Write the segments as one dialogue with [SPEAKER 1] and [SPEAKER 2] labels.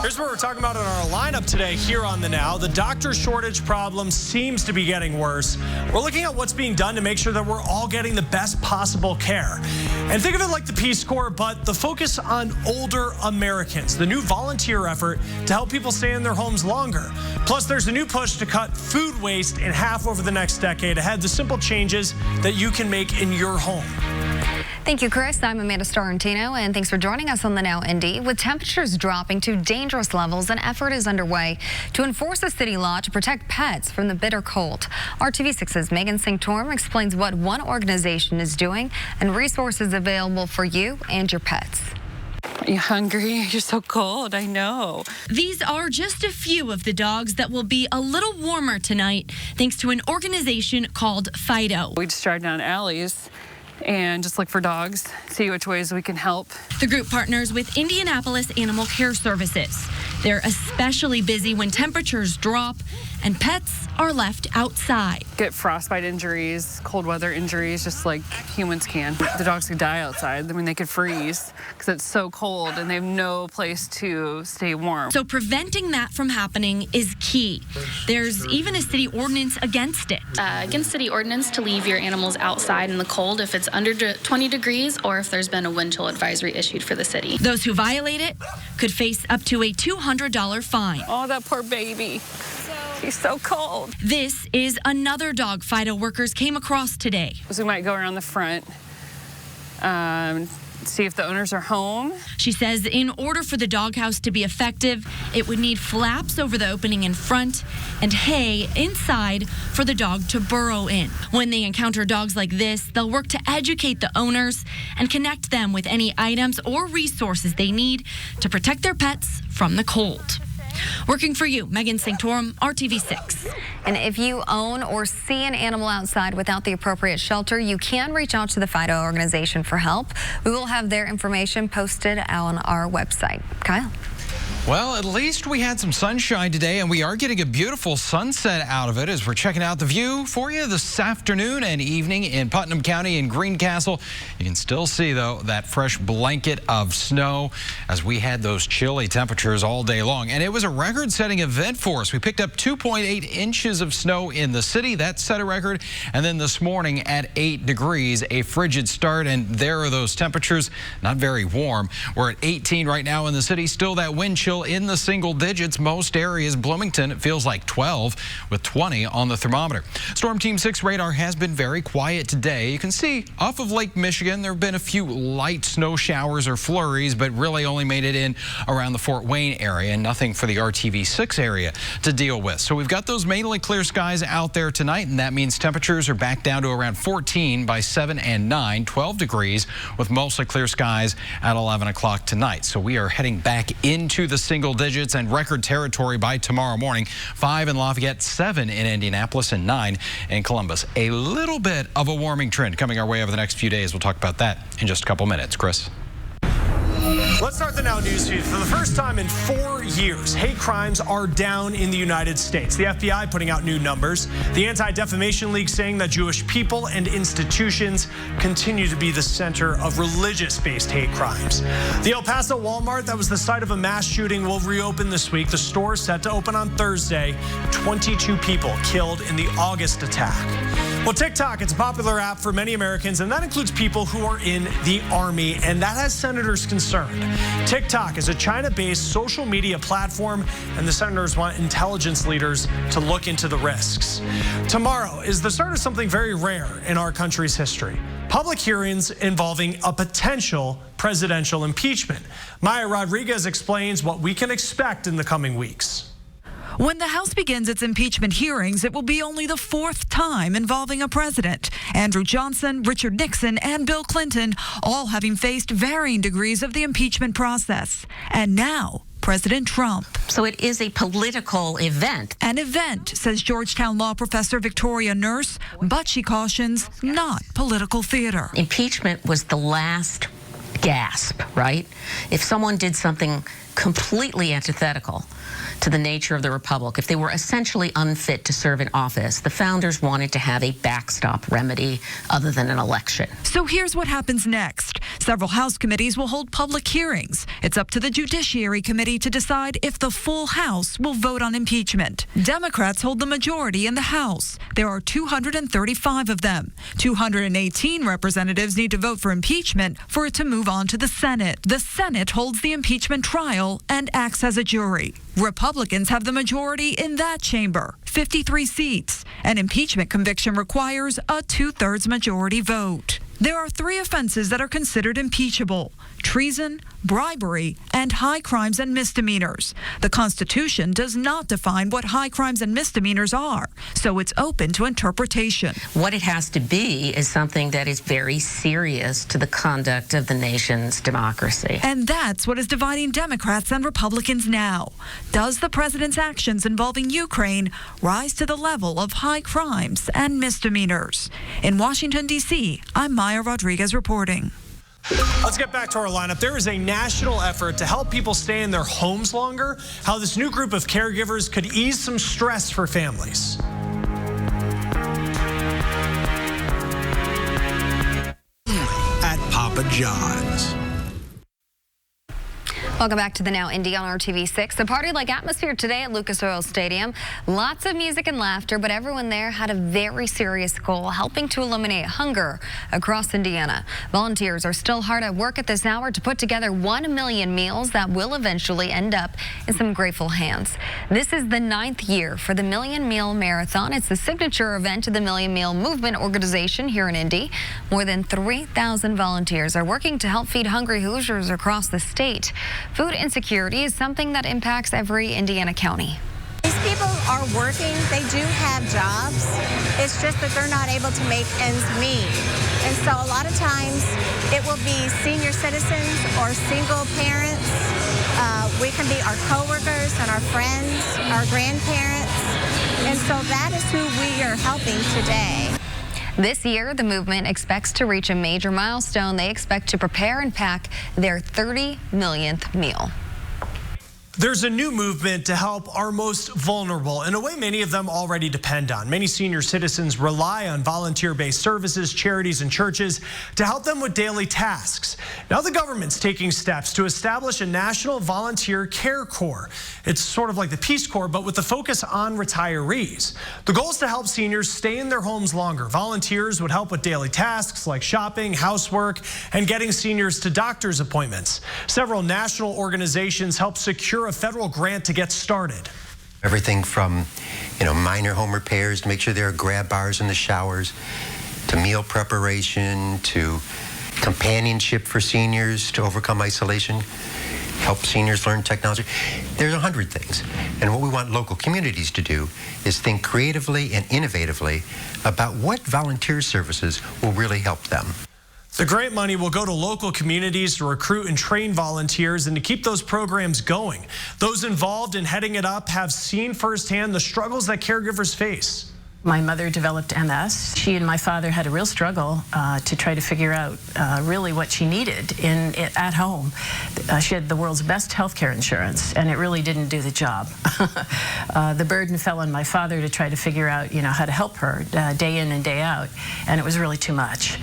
[SPEAKER 1] Here's what we're talking about in our lineup today here on the Now. The doctor shortage problem seems to be getting worse. We're looking at what's being done to make sure that we're all getting the best possible care. And think of it like the Peace Corps, but the focus on older Americans, the new volunteer effort to help people stay in their homes longer. Plus, there's a new push to cut food waste in half over the next decade ahead. The simple changes that you can make in your home.
[SPEAKER 2] Thank you, Chris. I'm Amanda Starantino, and thanks for joining us on the Now Indy. With temperatures dropping to dangerous levels, an effort is underway to enforce a city law to protect pets from the bitter cold. RTV6's Megan Sanctorum explains what one organization is doing and resources available for you and your pets.
[SPEAKER 3] Are you hungry? You're so cold, I know.
[SPEAKER 4] These are just a few of the dogs that will be a little warmer tonight, thanks to an organization called Fido.
[SPEAKER 3] We just drive down alleys and just look for dogs, see which ways we can help.
[SPEAKER 4] The group partners with Indianapolis Animal Care Services. They're especially busy when temperatures drop and pets are left outside.
[SPEAKER 3] Get frostbite injuries, cold weather injuries, just like humans can. The dogs could die outside. I mean, they could freeze because it's so cold and they have no place to stay warm.
[SPEAKER 4] So preventing that from happening is key. There's even a city ordinance against it.
[SPEAKER 5] Against city ordinance to leave your animals outside in the cold if it's under 20 degrees or if there's been a wind chill advisory issued for the city.
[SPEAKER 4] Those who violate it could face up to a $200 fine.
[SPEAKER 3] Oh, that poor baby. He's so cold.
[SPEAKER 4] This is another dog Fido workers came across today.
[SPEAKER 3] So we might go around the front, see if the owners are home.
[SPEAKER 4] She says in order for the doghouse to be effective, it would need flaps over the opening in front and hay inside for the dog to burrow in. When they encounter dogs like this, they'll work to educate the owners and connect them with any items or resources they need to protect their pets from the cold. Working for you, Megan Sanctorum, RTV6.
[SPEAKER 2] And if you own or see an animal outside without the appropriate shelter, you can reach out to the Fido organization for help. We will have their information posted on our website. Kyle?
[SPEAKER 6] Well, at least we had some sunshine today, and we are getting a beautiful sunset out of it as we're checking out the view for you this afternoon and evening in Putnam County and Greencastle. You can still see, though, that fresh blanket of snow as we had those chilly temperatures all day long. And it was a record-setting event for us. We picked up 2.8 inches of snow in the city. That set a record. And then this morning at 8 degrees, a frigid start. And there are those temperatures, not very warm. We're at 18 right now in the city. Still that wind chill in the single digits. Most areas. Bloomington, it feels like 12 with 20 on the thermometer. Storm Team 6 radar has been very quiet today. You can see off of Lake Michigan, there have been a few light snow showers or flurries, but really only made it in around the Fort Wayne area and nothing for the RTV6 area to deal with. So we've got those mainly clear skies out there tonight, and that means temperatures are back down to around 14 by 7 and 9, 12 degrees with mostly clear skies at 11 o'clock tonight. So we are heading back into the single digits and record territory by tomorrow morning. 5 in Lafayette, 7 in Indianapolis, and 9 in Columbus. A little bit of a warming trend coming our way over the next few days. We'll talk about that in just a couple minutes. Chris?
[SPEAKER 1] Let's start the Now News feed. For the first time in 4 years, hate crimes are down in the United States. The FBI putting out new numbers. The Anti-Defamation League saying that Jewish people and institutions continue to be the center of religious-based hate crimes. The El Paso Walmart that was the site of a mass shooting will reopen this week. The store is set to open on Thursday. 22 people killed in the August attack. Well, TikTok, it's a popular app for many Americans, and that includes people who are in the Army, and that has senators concerned. TikTok is a China-based social media platform, and the senators want intelligence leaders to look into the risks. Tomorrow is the start of something very rare in our country's history. Public hearings involving a potential presidential impeachment. Maya Rodriguez explains what we can expect in the coming weeks.
[SPEAKER 7] When the House begins its impeachment hearings, it will be only the 4th time involving a president. Andrew Johnson, Richard Nixon, and Bill Clinton all having faced varying degrees of the impeachment process. And now, President Trump.
[SPEAKER 8] So it is a political event.
[SPEAKER 7] An event, says Georgetown law professor Victoria Nurse, but she cautions not political theater.
[SPEAKER 8] Impeachment was the last gasp, right? If someone did something completely antithetical to the nature of the republic. If they were essentially unfit to serve in office, the founders wanted to have a backstop remedy other than an election.
[SPEAKER 7] So here's what happens next. Several House committees will hold public hearings. It's up to the Judiciary Committee to decide if the full House will vote on impeachment. Democrats hold the majority in the House. There are 235 of them. 218 representatives need to vote for impeachment for it to move on to the Senate. The Senate holds the impeachment trial and acts as a jury. Republicans have the majority in that chamber, 53 seats. An impeachment conviction requires a 2/3 majority vote. There are 3 offenses that are considered impeachable: treason, bribery, and high crimes and misdemeanors. The Constitution does not define what high crimes and misdemeanors are, so it's open to interpretation.
[SPEAKER 8] What it has to be is something that is very serious to the conduct of the nation's democracy.
[SPEAKER 7] And that's what is dividing Democrats and Republicans now. Does the president's actions involving Ukraine rise to the level of high crimes and misdemeanors? In Washington, D.C., I'm Maya Rodriguez reporting.
[SPEAKER 1] Let's get back to our lineup. There is a national effort to help people stay in their homes longer, how this new group of caregivers could ease some stress for families.
[SPEAKER 9] At Papa John's.
[SPEAKER 2] Welcome back to the Now Indy on RTV6. A party-like atmosphere today at Lucas Oil Stadium. Lots of music and laughter, but everyone there had a very serious goal, helping to eliminate hunger across Indiana. Volunteers are still hard at work at this hour to put together 1 million meals that will eventually end up in some grateful hands. This is the 9th year for the Million Meal Marathon. It's the signature event of the Million Meal Movement organization here in Indy. More than 3,000 volunteers are working to help feed hungry Hoosiers across the state. Food insecurity is something that impacts every Indiana county.
[SPEAKER 10] These people are working, they do have jobs, it's just that they're not able to make ends meet. And so a lot of times it will be senior citizens or single parents. We can be our coworkers and our friends, our grandparents. And so that is who we are helping today.
[SPEAKER 2] This year, the movement expects to reach a major milestone. They expect to prepare and pack their 30 millionth meal.
[SPEAKER 1] There's a new movement to help our most vulnerable in a way many of them already depend on. Many senior citizens rely on volunteer-based services, charities, and churches to help them with daily tasks. Now the government's taking steps to establish a national volunteer care corps. It's sort of like the Peace Corps, but with the focus on retirees. The goal is to help seniors stay in their homes longer. Volunteers would help with daily tasks like shopping, housework, and getting seniors to doctor's appointments. Several national organizations help secure a federal grant to get started.
[SPEAKER 11] Everything from, minor home repairs to make sure there are grab bars in the showers, to meal preparation, to companionship for seniors to overcome isolation, help seniors learn technology. There's 100 things. And what we want local communities to do is think creatively and innovatively about what volunteer services will really help them.
[SPEAKER 1] The grant money will go to local communities to recruit and train volunteers and to keep those programs going. Those involved in heading it up have seen firsthand the struggles that caregivers face.
[SPEAKER 12] My mother developed MS. She and my father had a real struggle to try to figure out really what she needed at home. She had the world's best health care insurance, and it really didn't do the job. The burden fell on my father to try to figure out, how to help her day in and day out, and it was really too much.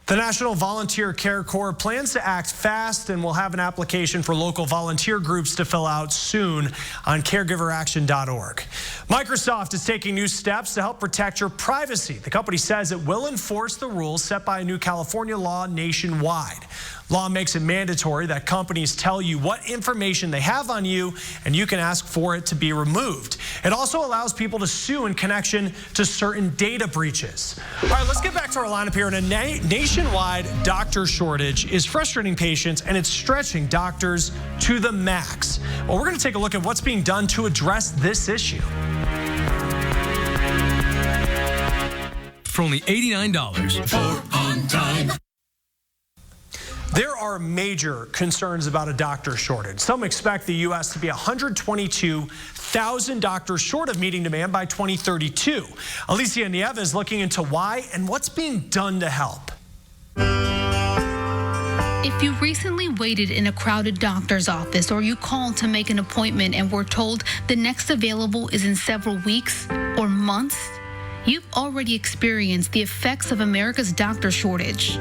[SPEAKER 1] The National Volunteer Care Corps plans to act fast and will have an application for local volunteer groups to fill out soon on caregiveraction.org. Microsoft is taking new steps to help protect your privacy. The company says it will enforce the rules set by a new California law nationwide. Law makes it mandatory that companies tell you what information they have on you, and you can ask for it to be removed. It also allows people to sue in connection to certain data breaches. All right, let's get back to our lineup here. A nationwide doctor shortage is frustrating patients, and it's stretching doctors to the max. Well, we're going to take a look at what's being done to address this issue.
[SPEAKER 13] For only $89 for on time.
[SPEAKER 1] There are major concerns about a doctor shortage. Some expect the U.S. to be 122,000 doctors short of meeting demand by 2032. Alicia Nieva is looking into why and what's being done to help.
[SPEAKER 5] If you recently waited in a crowded doctor's office or you called to make an appointment and were told the next available is in several weeks or months, you've already experienced the effects of America's doctor shortage.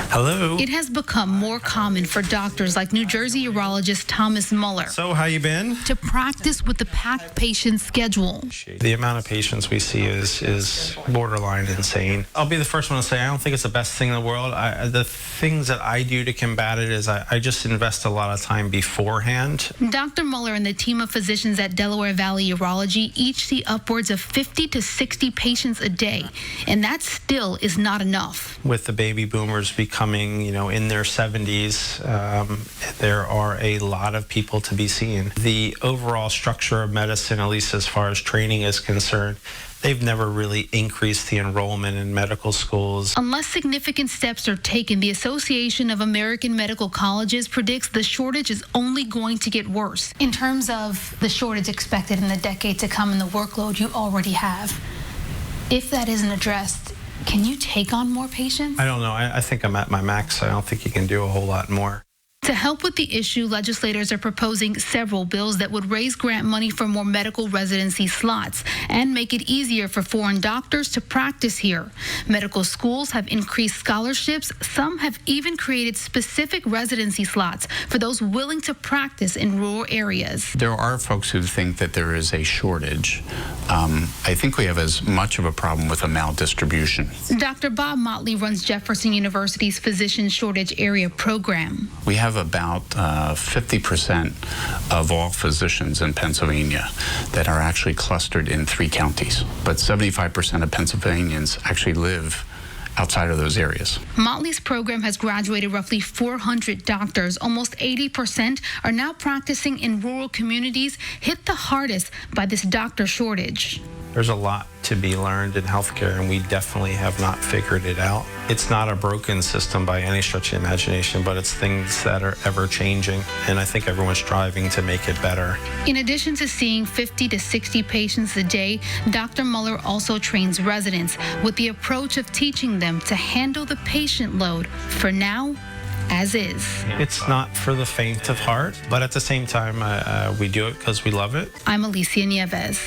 [SPEAKER 14] Hello.
[SPEAKER 5] It has become more common for doctors like New Jersey urologist Thomas Muller
[SPEAKER 14] So how you been?
[SPEAKER 5] to practice with the packed patient schedule.
[SPEAKER 14] The amount of patients we see is borderline insane. I'll be the first one to say I don't think it's the best thing in the world. The things that I do to combat it is I just invest a lot of time beforehand.
[SPEAKER 5] Dr. Muller and the team of physicians at Delaware Valley Urology each see upwards of 50 to 60 patients a day, and that still is not enough.
[SPEAKER 14] With the baby boomers becoming, in their 70s, there are a lot of people to be seen. The overall structure of medicine, at least as far as training is concerned, they've never really increased the enrollment in medical schools.
[SPEAKER 5] Unless significant steps are taken, the Association of American Medical Colleges predicts the shortage is only going to get worse. In terms of the shortage expected in the decade to come and the workload you already have, if that isn't addressed, can you take on more patients?
[SPEAKER 14] I don't know. I think I'm at my max. I don't think you can do a whole lot more.
[SPEAKER 5] To help with the issue, legislators are proposing several bills that would raise grant money for more medical residency slots and make it easier for foreign doctors to practice here. Medical schools have increased scholarships. Some have even created specific residency slots for those willing to practice in rural areas.
[SPEAKER 15] There are folks who think that there is a shortage. I think we have as much of a problem with a maldistribution.
[SPEAKER 5] Dr. Bob Motley runs Jefferson University's Physician Shortage Area Program.
[SPEAKER 15] We have about 50% of all physicians in Pennsylvania that are actually clustered in 3 counties, but 75% of Pennsylvanians actually live outside of those areas.
[SPEAKER 5] Motley's program has graduated roughly 400 doctors. Almost 80% are now practicing in rural communities hit the hardest by this doctor shortage.
[SPEAKER 14] There's a lot to be learned in healthcare, and we definitely have not figured it out. It's not a broken system by any stretch of the imagination, but it's things that are ever changing, and I think everyone's striving to make it better.
[SPEAKER 5] In addition to seeing 50 to 60 patients a day, Dr. Muller also trains residents with the approach of teaching them to handle the patient load for now, as is.
[SPEAKER 14] It's not for the faint of heart, but at the same time, we do it because we love it.
[SPEAKER 5] I'm Alicia Nieves.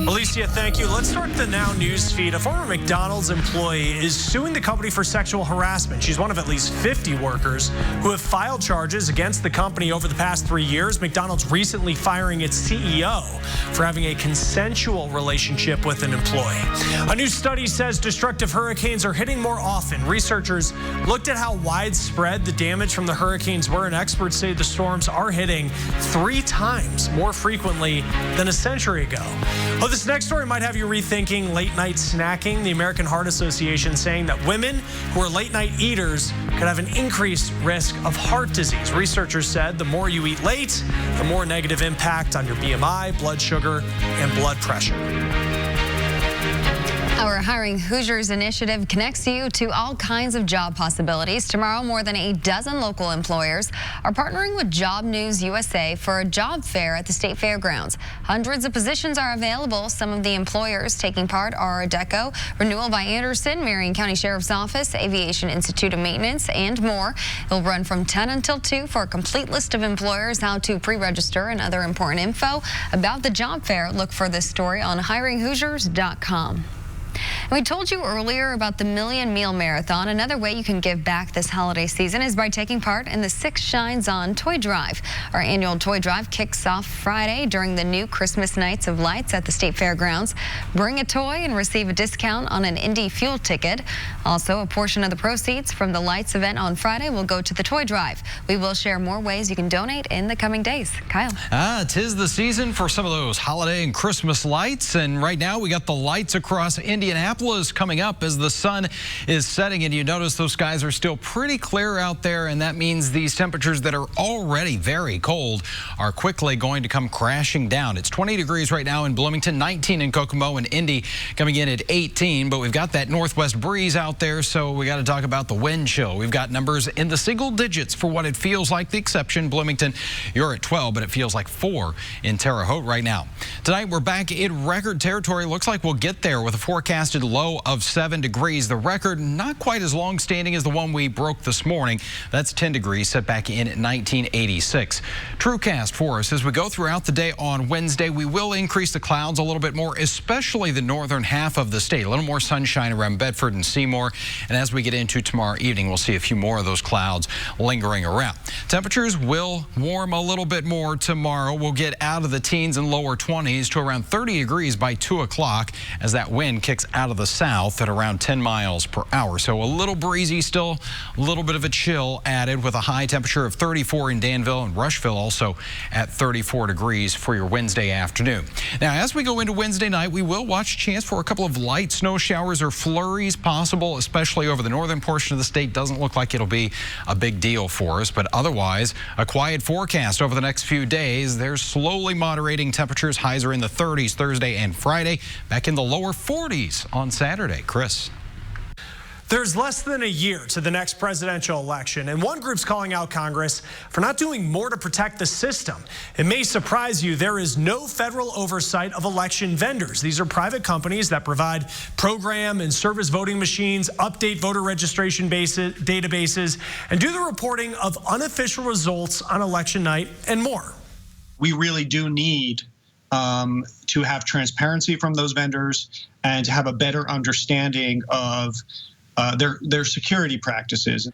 [SPEAKER 1] Alicia, thank you. Let's start the Now News feed. A former McDonald's employee is suing the company for sexual harassment. She's one of at least 50 workers who have filed charges against the company over the past 3 years. McDonald's recently firing its CEO for having a consensual relationship with an employee. A new study says destructive hurricanes are hitting more often. Researchers looked at how widespread the damage from the hurricanes were, and experts say the storms are hitting 3 times more frequently than a century ago. Well, this next story might have you rethinking late night snacking. The American Heart Association saying that women who are late night eaters could have an increased risk of heart disease. Researchers said the more you eat late, the more negative impact on your BMI, blood sugar, and blood pressure.
[SPEAKER 2] Our Hiring Hoosiers initiative connects you to all kinds of job possibilities. Tomorrow, more than a dozen local employers are partnering with Job News USA for a job fair at the state fairgrounds. Hundreds of positions are available. Some of the employers taking part are Deco, Renewal by Anderson, Marion County Sheriff's Office, Aviation Institute of Maintenance, and more. It'll run from 10 until 2. For a complete list of employers, how to pre-register, and other important info about the job fair, look for this story on hiringhoosiers.com. We told you earlier about the Million Meal Marathon. Another way you can give back this holiday season is by taking part in the 6 Shines On Toy Drive. Our annual toy drive kicks off Friday during the new Christmas Nights of Lights at the State Fairgrounds. Bring a toy and receive a discount on an Indy fuel ticket. Also, a portion of the proceeds from the Lights event on Friday will go to the toy drive. We will share more ways you can donate in the coming days. Kyle.
[SPEAKER 6] 'Tis the season for some of those holiday and Christmas lights, and right now we got the lights across Indianapolis coming up as the sun is setting, and you notice those skies are still pretty clear out there, and that means these temperatures that are already very cold are quickly going to come crashing down. It's 20 degrees right now in Bloomington, 19 in Kokomo, and Indy coming in at 18, but we've got that northwest breeze out there, so we got to talk about the wind chill. We've got numbers in the single digits for what it feels like. The exception, Bloomington, you're at 12, but it feels like 4 in Terre Haute right now. Tonight we're back in record territory. Looks like we'll get there with a forecasted low of 7 degrees. The record not quite as long-standing as the one we broke this morning. That's 10 degrees set back in 1986. TrueCast for us as we go throughout the day on Wednesday. We will increase the clouds a little bit more, especially the northern half of the state. A little more sunshine around Bedford and Seymour. And as we get into tomorrow evening, we'll see a few more of those clouds lingering around. Temperatures will warm a little bit more tomorrow. We'll get out of the teens and lower 20s to around 30 degrees by 2 o'clock as that wind kicks out of the south at around 10 miles per hour. So a little breezy still, a little bit of a chill added with a high temperature of 34 in Danville, and Rushville also at 34 degrees for your Wednesday afternoon. Now, as we go into Wednesday night, we will watch a chance for a couple of light snow showers or flurries possible, especially over the northern portion of the state. Doesn't look like it'll be a big deal for us, but otherwise a quiet forecast over the next few days. There's slowly moderating temperatures. Highs are in the 30s Thursday and Friday, back in the lower 40s on Saturday. Chris.
[SPEAKER 1] There's less than a year to the next presidential election, and one group's calling out Congress for not doing more to protect the system. It may surprise you, there is no federal oversight of election vendors. These are private companies that provide program and service voting machines, update voter registration databases, and do the reporting of unofficial results on election night and more.
[SPEAKER 16] We really do need to have transparency from those vendors and to have a better understanding of their security practices.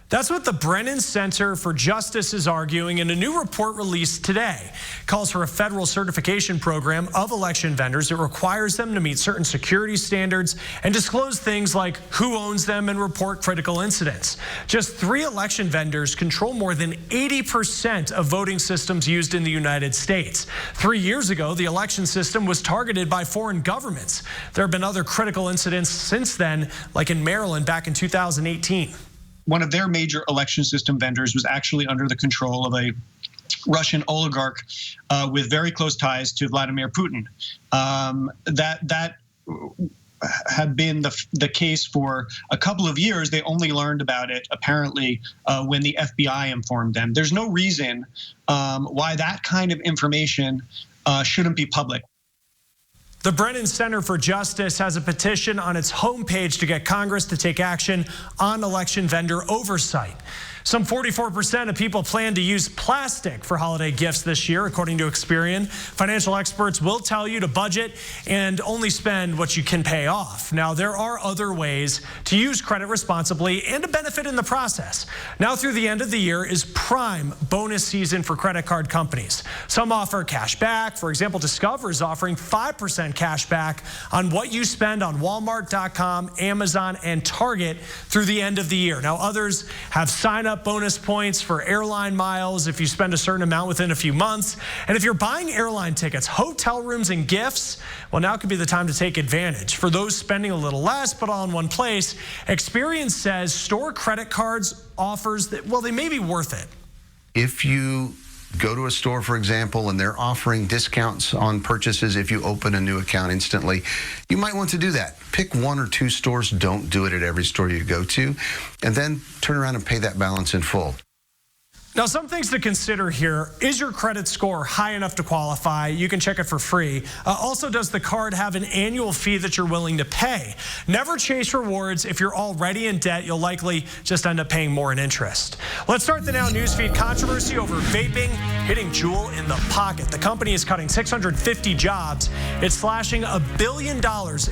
[SPEAKER 1] That's what the Brennan Center for Justice is arguing in a new report released today. It calls for a federal certification program of election vendors that requires them to meet certain security standards and disclose things like who owns them and report critical incidents. Just 3 election vendors control more than 80% of voting systems used in the United States. 3 years ago, the election system was targeted by foreign governments. There have been other critical incidents since then, like in Maryland back in 2018.
[SPEAKER 16] One of their major election system vendors was actually under the control of a Russian oligarch with very close ties to Vladimir Putin. That had been the case for a couple of years. They only learned about it, apparently, when the FBI informed them. There's no reason why that kind of information shouldn't be public.
[SPEAKER 1] The Brennan Center for Justice has a petition on its homepage to get Congress to take action on election vendor oversight. Some 44% of people plan to use plastic for holiday gifts this year, according to Experian. Financial experts will tell you to budget and only spend what you can pay off. Now, there are other ways to use credit responsibly and to benefit in the process. Now, through the end of the year is prime bonus season for credit card companies. Some offer cash back. For example, Discover is offering 5% cash back on what you spend on Walmart.com, Amazon, and Target through the end of the year. Now, others have sign-up bonus points for airline miles if you spend a certain amount within a few months. And if you're buying airline tickets, hotel rooms, and gifts, well, now could be the time to take advantage. For those spending a little less, but all in one place, Experian says store credit cards offers that, well, they may be worth it.
[SPEAKER 17] If you go to a store, for example, and they're offering discounts on purchases if you open a new account instantly, you might want to do that. Pick 1 or 2 stores. Don't do it at every store you go to, and then turn around and pay that balance in full.
[SPEAKER 1] Now, some things to consider here. Is your credit score high enough to qualify? You can check it for free. Also, does the card have an annual fee that you're willing to pay? Never chase rewards. If you're already in debt, you'll likely just end up paying more in interest. Let's start the Now Newsfeed. Controversy over vaping hitting Juul in the pocket. The company is cutting 650 jobs. It's slashing $1 billion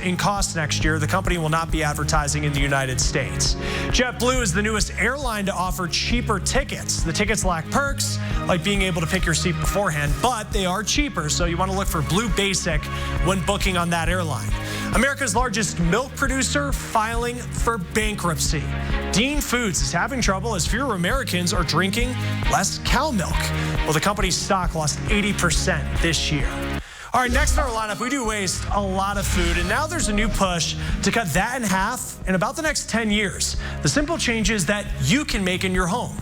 [SPEAKER 1] in costs next year. The company will not be advertising in the United States. JetBlue is the newest airline to offer cheaper tickets. The tickets lack perks like being able to pick your seat beforehand, but they are cheaper, so you want to look for Blue Basic when booking on that airline. America's largest milk producer filing for bankruptcy. Dean Foods is having trouble as fewer Americans are drinking less cow milk. Well, the company's stock lost 80% this year. All right, next in our lineup, we do waste a lot of food, and now there's a new push to cut that in half in about the next 10 years. The simple changes that you can make in your home.